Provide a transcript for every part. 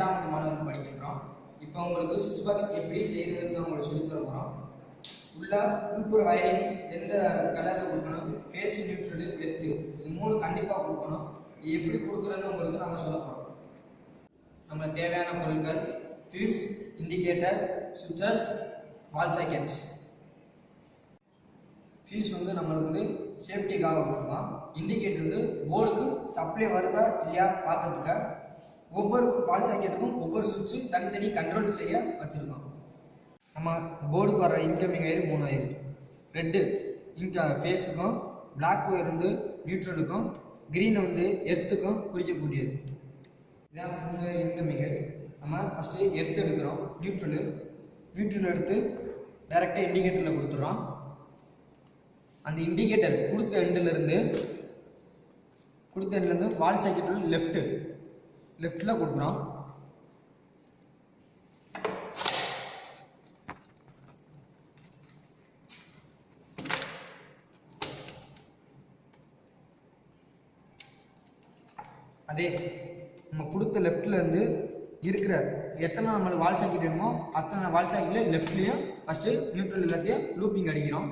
2ஆம் ஆண்டு மாணவர்கள் படிக்கின்றோம். இப்போ உங்களுக்கு சுவிட்ச் பாக்ஸ் எப்படி செய்யறதுன்னு உங்களுக்கு சொல்லித் தர போகிறோம். உள்ள உள்புற வயரிங் எந்த கலரில் கொடுக்கணும், ஃபேஸ், நியூட்ரல், எர்த்து, இது 3 கண்டிப்பாக கொடுக்கணும். இது எப்படி கொடுக்குறதுன்னு உங்களுக்கு நம்ம சொல்ல போகிறோம். நம்ம தேவையான பொருட்கள் ஃபியூஸ், இண்டிகேட்டர், சுவிட்சஸ், வால் சாக்கெட்ஸ். ஃபியூஸ் நம்மளுக்கு சேஃப்டிக்காக வச்சுருக்கோம். இண்டிகேட்டர் போர்டுக்கு சப்ளை வருதா இல்லையா பார்க்கறதுக்கு. ஒவ்வொரு வால் சாக்கெட்டுக்கும் ஒவ்வொரு சுவிட்சு தனித்தனி கண்ட்ரோல் செய்ய வச்சுருக்கோம். நம்ம போர்டுக்கு வர இன்கமிங் வயர் 3 வயர். ரெட்டு ஃபேஸுக்கும், பிளாக் வயர் நியூட்ரலுக்கும், க்ரீன் எர்த்துக்கும் குறிக்கக்கூடியது. இதான் 3 வயர் இன்கமிங்கு. நம்ம ஃபஸ்ட்டு எர்த்து எடுக்கிறோம். நியூட்ரல் எடுத்து டைரெக்டாக இண்டிகேட்டரில் கொடுத்துட்றோம். அந்த இண்டிகேட்டர் கொடுத்த எண்ட்லேருந்து வால் சாக்கெட்டில் லெஃப்டில் கொடுக்குறோம். அதே நம்ம கொடுத்த லெஃப்ட்லேருந்து இருக்கிற எத்தனை நம்மளுக்கு வால் சாக்கெட் வேணுமோ அத்தனை வால் சாக்கெட்டில் லெஃப்ட்லேயும் ஃபஸ்ட்டு நியூட்ரல் எல்லாத்தையும் லூப்பிங் அடிக்கிறோம்.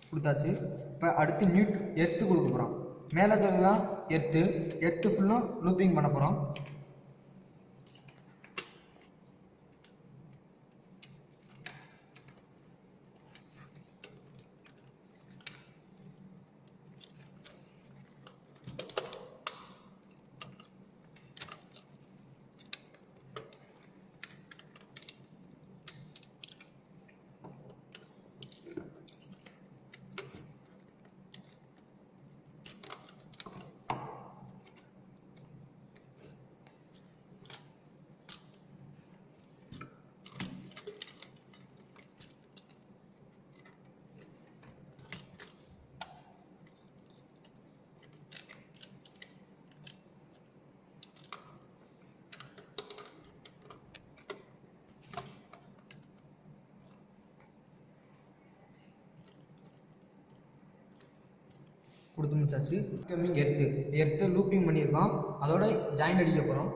கொடுத்தாச்சு. இப்போ அடுத்து எர்த்து கொடுக்க போகிறோம். மேலே இருக்கிறதுலாம் எர்த்து ஃபுல்லும் லூப்பிங் பண்ண போகிறோம். கொடுத்து முடிச்சாச்சு. இன்கமிங் எர்த்து லூப்பிங் பண்ணியிருக்கோம். அதோட ஜாயிண்ட் அடிக்க போகிறோம்.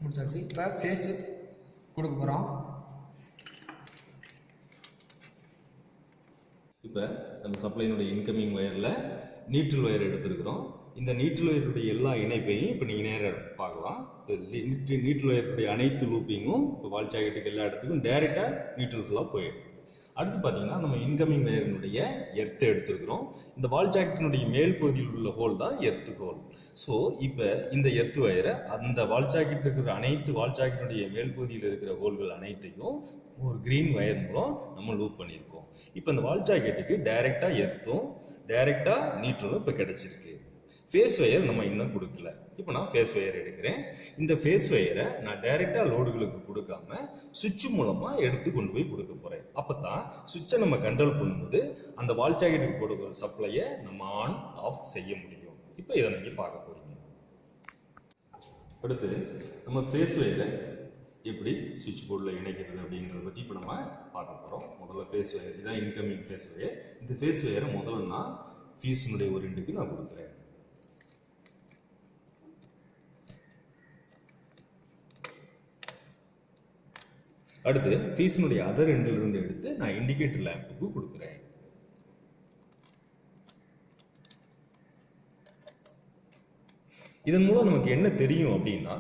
முடிச்சாச்சு. இப்போ ஃபேஸு கொடுக்க போகிறோம். இப்போ நம்ம சப்ளைனுடைய இன்கமிங் வயரில் நியூட்ரல் வயர் எடுத்துருக்கிறோம். இந்த நியூட்ரல் வயருடைய எல்லா இணைப்பையும் இப்போ நீங்கள் நேராக பார்க்கலாம். நியூட்ரல் வயருடைய அனைத்து லூப்பிங்கும் இப்போ வால் ஜாக்கெட்டுக்கு எல்லா இடத்துக்கும் டைரெக்டாக நியூட்ரல் ஃபுல்லாக போயிடுது. அடுத்து பார்த்தீங்கன்னா நம்ம இன்கமிங் வயரினுடைய எர்த்தை எடுத்துருக்கிறோம். இந்த வால் ஜாக்கெட்டினுடைய மேல் பகுதியில் உள்ள ஹோல் தான் எர்த்து ஹோல். ஸோ இப்போ இந்த எர்த்து வயரை அந்த வால் ஜாக்கெட் இருக்கிற அனைத்து வால் ஜாக்கெட்டினுடைய மேல் பகுதியில் இருக்கிற ஹோல்கள் அனைத்தையும் ஒரு கிரீன் வயர் மூலம் நம்ம லூப் பண்ணியிருக்கோம். இப்போ இந்த வால் ஜாக்கெட்டுக்கு டைரெக்டாக எர்த்தும் டைரெக்டாக நீட்ரலும் இப்போ கிடைச்சிருக்கு. ஃபேஸ் வயர் நம்ம இன்னும் கொடுக்கல. இப்போ நான் ஃபேஸ் வயர் எடுக்கிறேன். இந்த ஃபேஸ் வயரை நான் டைரெக்டாக லோடுகளுக்கு கொடுக்காம சுவிட்ச் மூலமாக எடுத்து கொண்டு போய் கொடுக்க போகிறேன். அப்போ தான் சுவிட்சை நம்ம கண்ட்ரோல் பண்ணும்போது அந்த வால் ஜாக்கெட்டுக்கு கொடுக்குற சப்ளையை நம்ம ஆன் ஆஃப் செய்ய முடியும். இப்போ இதை நீங்கள் பார்க்க போகிறீங்க. அடுத்து நம்ம ஃபேஸ் வயரை எப்படி சுவிட்ச் போர்டில் இணைக்கிறது அப்படிங்கிறத பற்றி இப்போ நம்ம பார்க்க போகிறோம். முதல்ல ஃபேஸ் வயர், இதுதான் இன்கமிங் ஃபேஸ் வயர். இந்த ஃபேஸ் வயரை முதல்ல நான் ஃபீஸினுடைய ஒரு எண்டுக்கு நான் கொடுக்குறேன். அடுத்து ஃபீஸினுடைய அதர் எண்டிலிருந்து எடுத்து நான் இண்டிகேட்டர் லேம்புக்கு கொடுக்குறேன். இதன் மூலம் நமக்கு என்ன தெரியும் அப்படின்னா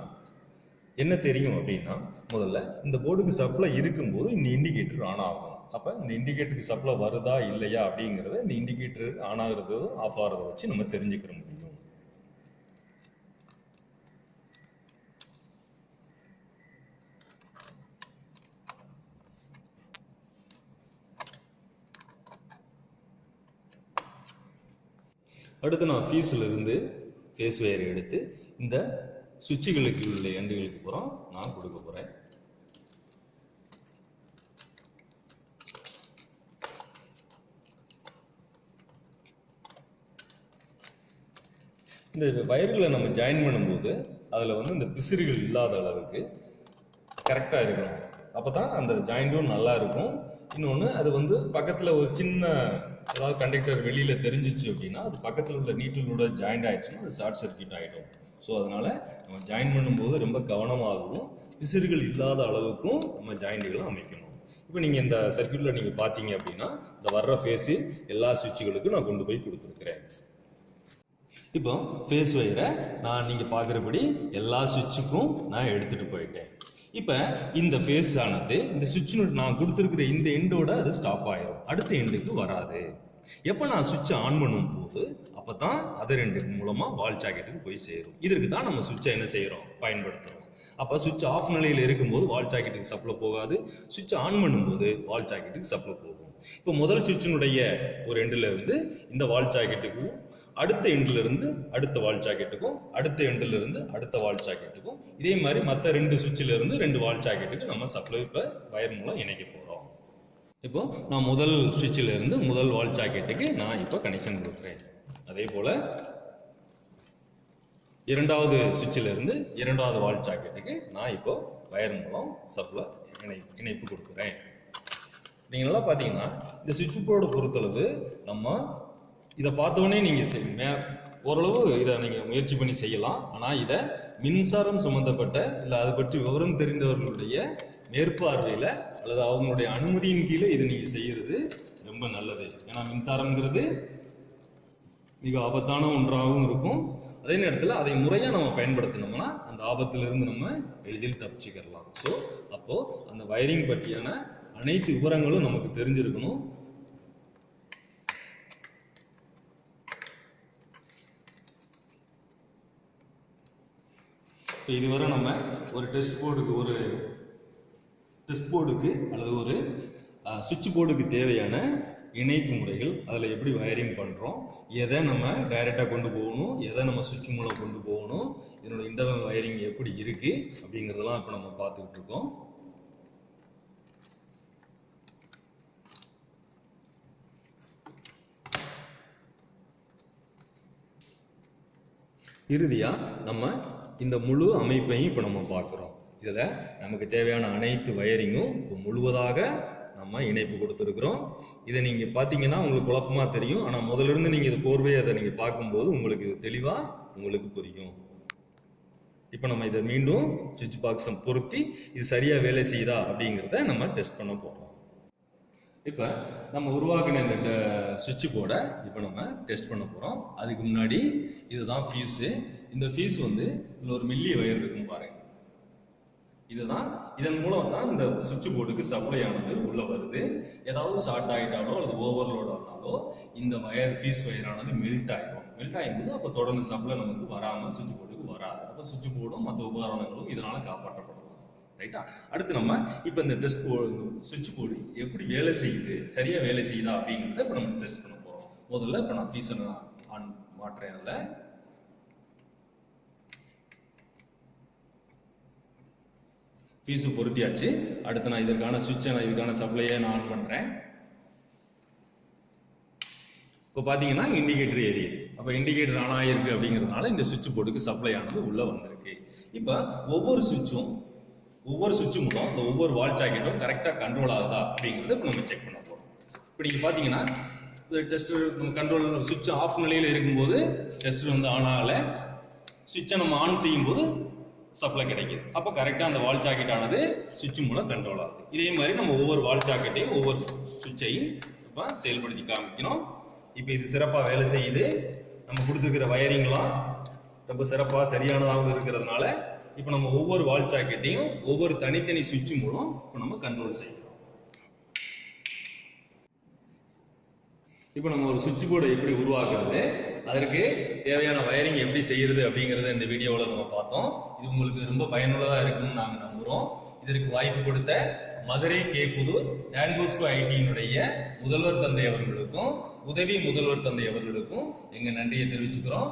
முதல்ல இந்த போர்டுக்கு சப்ளை இருக்கும்போது இந்த இண்டிகேட்டர் ஆன் ஆகும். அப்போ இந்த இண்டிகேட்டருக்கு சப்ளை வருதா இல்லையா அப்படிங்கிறத இந்த இண்டிகேட்டர் ஆன் ஆகிறது ஆஃப் ஆகிறத வச்சு நம்ம தெரிஞ்சுக்கிற முடியும். அடுத்து நான் ஃபீஸிலிருந்து ஃபேஸ் வயர் எடுத்து இந்த சுவிட்சுகளுக்கு உள்ள எண்டுகளுக்கு புறம் நான் கொடுக்க போகிறேன். இந்த வயர்களை நம்ம ஜாயின் பண்ணும்போது அதில் வந்து இந்த பிசிறுகள் இல்லாத அளவுக்கு கரெக்டாக இருக்கணும். அப்போ தான் அந்த ஜாயிண்ட்டும் நல்லா இருக்கும். இன்னொன்று அது வந்து பக்கத்தில் ஒரு சின்ன ஏதாவது கண்டக்டர் வெளியில் தெரிஞ்சிச்சு அப்படின்னா அது பக்கத்தில் உள்ள நீட்டிலோட ஜாயிண்ட் ஆகிடுச்சுன்னா அது ஷார்ட் சர்க்கியூட் ஆகிடும். ஸோ அதனால் நம்ம ஜாயின் பண்ணும்போது ரொம்ப கவனமாகவும் பிசிறுகள் இல்லாத அளவுக்கும் நம்ம ஜாயிண்ட்டுகளை அமைக்கணும். இப்போ நீங்கள் இந்த சர்க்கியூட்டில் நீங்கள் பார்த்தீங்க அப்படின்னா இந்த வர்ற ஃபேஸு எல்லா சுவிட்சுகளுக்கும் நான் கொண்டு போய் கொடுத்துருக்குறேன். இப்போ ஃபேஸ் வயரை நான் நீங்கள் பார்க்குறபடி எல்லா சுவிட்சுக்கும் நான் எடுத்துகிட்டு போயிட்டேன். இப்போ இந்த ஃபேஸ் ஆனது இந்த சுவிட்ச் நான் கொடுத்துருக்கிற இந்த எண்டோட அது ஸ்டாப் ஆயிரும், அடுத்த எண்டுக்கு வராது. எப்போ நான் சுவிட்சை ஆன் பண்ணும் போது அப்போ தான் அதர் எண்டுக்கு மூலமாக வால் ஜாக்கெட்டுக்கு போய் சேரும். இதற்கு தான் நம்ம சுவிட்சை என்ன செய்கிறோம், பயன்படுத்துகிறோம். அப்போ சுவிட்ச் ஆஃப் நிலையில் இருக்கும்போது வால் ஜாக்கெட்டுக்கு சப்ளை போகாது, சுவிட்ச் ஆன் பண்ணும்போது வால் ஜாக்கெட்டுக்கு சப்ளை போகும். இப்போ முதல் சுவிட்சினுடைய ஒரு எண்டில் இருந்து இந்த வால் ஜாக்கெட்டுக்கும், அடுத்த எண்டில் இருந்து அடுத்த வால் ஜாக்கெட்டுக்கும், அடுத்த எண்டில் இருந்து அடுத்த வால் ஜாக்கெட்டுக்கும், இதே மாதிரி மற்ற 2 சுவிட்சில் இருந்து 2 வால் ஜாக்கெட்டுக்கு நம்ம சப்ளை இப்போ வயர் மூலம் இணைக்க போகிறோம். இப்போ நான் முதல் சுவிட்சில் இருந்து முதல் வால் ஜாக்கெட்டுக்கு நான் இப்போ கனெக்ஷன் கொடுக்குறேன். அதே போல் இரண்டாவது சுவிட்சில் இருந்து இரண்டாவது வால் ஜாக்கெட்டுக்கு நான் இப்போ வயர் மூலம் சப்ளை இணைப்பு கொடுக்குறேன். நீங்கள் நல்லா பார்த்தீங்கன்னா இந்த சுவிட்ச் போர்டை பொறுத்தளவு நம்ம இதை பார்த்தோன்னே நீங்கள் ஓரளவு இதை நீங்கள் முயற்சி பண்ணி செய்யலாம். ஆனால் இதை மின்சாரம் சம்மந்தப்பட்ட இல்லை அதை பற்றி விவரம் தெரிந்தவர்களுடைய மேற்பார்வையில் அல்லது அவங்களுடைய அனுமதியின் கீழே இதை நீங்கள் செய்கிறது ரொம்ப நல்லது. ஏன்னா மின்சாரம்ங்கிறது மிக ஆபத்தான ஒன்றாகவும் இருக்கும். அதே நேரத்தில் அதை முறையாக நம்ம பயன்படுத்தினோம்னா அந்த ஆபத்திலிருந்து நம்ம எளிதில் தப்பிச்சுக்கலாம். ஸோ அப்போது அந்த வயரிங் பற்றியான அனைத்து விவரங்களும் நமக்கு தெரிஞ்சிருக்கணும். இதுவரை நம்ம ஒரு டெஸ்ட் போர்டுக்கு அல்லது ஒரு சுவிட்ச் போர்டுக்கு தேவையான இணைப்பு முறைகள், அதில் எப்படி வயரிங் பண்ணுறோம், எதை நம்ம டைரெக்டாக கொண்டு போகணும், எதை நம்ம சுவிட்ச் மூலம் கொண்டு போகணும், இதனோட இன்டர்னல் வயரிங் எப்படி இருக்குது அப்படிங்கிறதெல்லாம் இப்போ நம்ம பார்த்துக்கிட்டு இருக்கோம். இறுதியாக நம்ம இந்த முழு அமைப்பையும் இப்போ நம்ம பார்க்குறோம். இதில் நமக்கு தேவையான அனைத்து வயரிங்கும் இப்போ முழுவதாக நம்ம இணைப்பு கொடுத்துருக்குறோம். இதை நீங்கள் பார்த்தீங்கன்னா உங்களுக்கு குழப்பமாக தெரியும். ஆனால் முதலிருந்து நீங்கள் இது கோர்வையை அதை நீங்கள் பார்க்கும்போது உங்களுக்கு இது தெளிவாக உங்களுக்கு புரியும். இப்போ நம்ம இதை மீண்டும் சுவிட்ச் பாக்ஸை பொருத்தி இது சரியாக வேலை செய்யுதா அப்படிங்கிறத நம்ம டெஸ்ட் பண்ண போகிறோம். இப்போ நம்ம உருவாக்கின இந்த சுவிட்ச் போர்டை இப்போ நம்ம டெஸ்ட் பண்ண போகிறோம். அதுக்கு முன்னாடி இதுதான் ஃபீஸு. இந்த ஃபீஸ் வந்து இதில் ஒரு மில்லி வயர் இருக்கும் பாருங்க. இதுதான் இதன் மூலம் தான் இந்த சுவிட்ச் போர்டுக்கு சப்ளை ஆனது உள்ள வருது. ஏதாவது ஷார்ட் ஆகிட்டாலோ அல்லது ஓவர்லோட் ஆனாலோ இந்த ஃபீஸ் ஒயரானது மெல்ட் ஆயிடும். மெல்ட் ஆகும்போது அப்போ தொடர்ந்து சப்ளை நமக்கு வராமல் சுவிட்ச் போர்டுக்கு வராது. அப்போ சுவிட்ச் போர்டும் மற்ற உபகரணங்களும் இதனால காப்பாற்றப்படும். ரைட்டா? அடுத்து நம்ம இப்போ இந்த டெஸ்ட் போர்டு சுவிட்ச் போர்டு எப்படி வேலை செய்யுது, சரியா வேலை செய்யுதா அப்படிங்கிறத இப்போ நம்ம டெஸ்ட் பண்ண போறோம். முதல்ல இப்போ நான் ஃபீஸை ஆன் மாட்டுறேன். அதில் ஃபீஸு பொருத்தியாச்சு. அடுத்து நான் இதுக்கான சப்ளையை நான் ஆன் பண்ணுறேன். இப்போ பார்த்தீங்கன்னா இண்டிகேட்டர் ஏரியுது. அப்போ இண்டிகேட்டர் ஆன் ஆகிருக்கு அப்படிங்கிறதுனால இந்த சுவிட்ச் போர்டுக்கு சப்ளை ஆனது உள்ளே வந்திருக்கு. இப்போ ஒவ்வொரு சுவிட்சும் மூலம் இந்த ஒவ்வொரு வால் சாக்கெட்டும் கரெக்டாக கண்ட்ரோல் ஆகுதா அப்படிங்கிறத இப்போ நம்ம செக் பண்ண போகிறோம். இப்போ நீங்கள் பார்த்தீங்கன்னா டெஸ்டர் நம்ம கண்ட்ரோல் சுவிட்ச் ஆஃப் நிலையில் இருக்கும்போது டெஸ்டர் வந்து ஆன் ஆகலை. சுவிட்சை நம்ம ஆன் செய்யும்போது சப்ளை கிடைக்குது. அப்போ கரெக்டாக அந்த வால் சாக்கெட் ஆனது சுவிட்ச் மூலம் கண்ட்ரோல் ஆகுது. இதே மாதிரி நம்ம ஒவ்வொரு வால் சாக்கெட்டையும் ஒவ்வொரு சுவிட்சையும் இப்போ செயல்படுத்தி காமிக்கணும். இப்போ இது சிறப்பாக வேலை செய்யுது. நம்ம கொடுத்துருக்கிற வயரிங்லாம் ரொம்ப சிறப்பாக சரியானதாகவும் இருக்கிறதுனால இப்போ நம்ம ஒவ்வொரு வால் சாக்கெட்டையும் ஒவ்வொரு தனித்தனி சுவிட்ச் மூலம் இப்போ நம்ம கண்ட்ரோல் செய்யணும். இப்போ நம்ம ஒரு சுவிட்ச் போர்டை எப்படி உருவாக்குறது, அதற்கு தேவையான வயரிங் எப்படி செய்யறது அப்படிங்கிறத இந்த வீடியோவில் நம்ம பார்த்தோம். இது உங்களுக்கு ரொம்ப பயனுள்ளதாக இருக்குன்னு நாங்கள் நம்புகிறோம். இதற்கு வாய்ப்பு கொடுத்த மதுரை புதூர் Bosco ITIயினுடைய முதல்வர் தந்தை அவர்களுக்கும் உதவி முதல்வர் தந்தை அவர்களுக்கும் எங்கள் நன்றியை தெரிவிச்சுக்கிறோம்.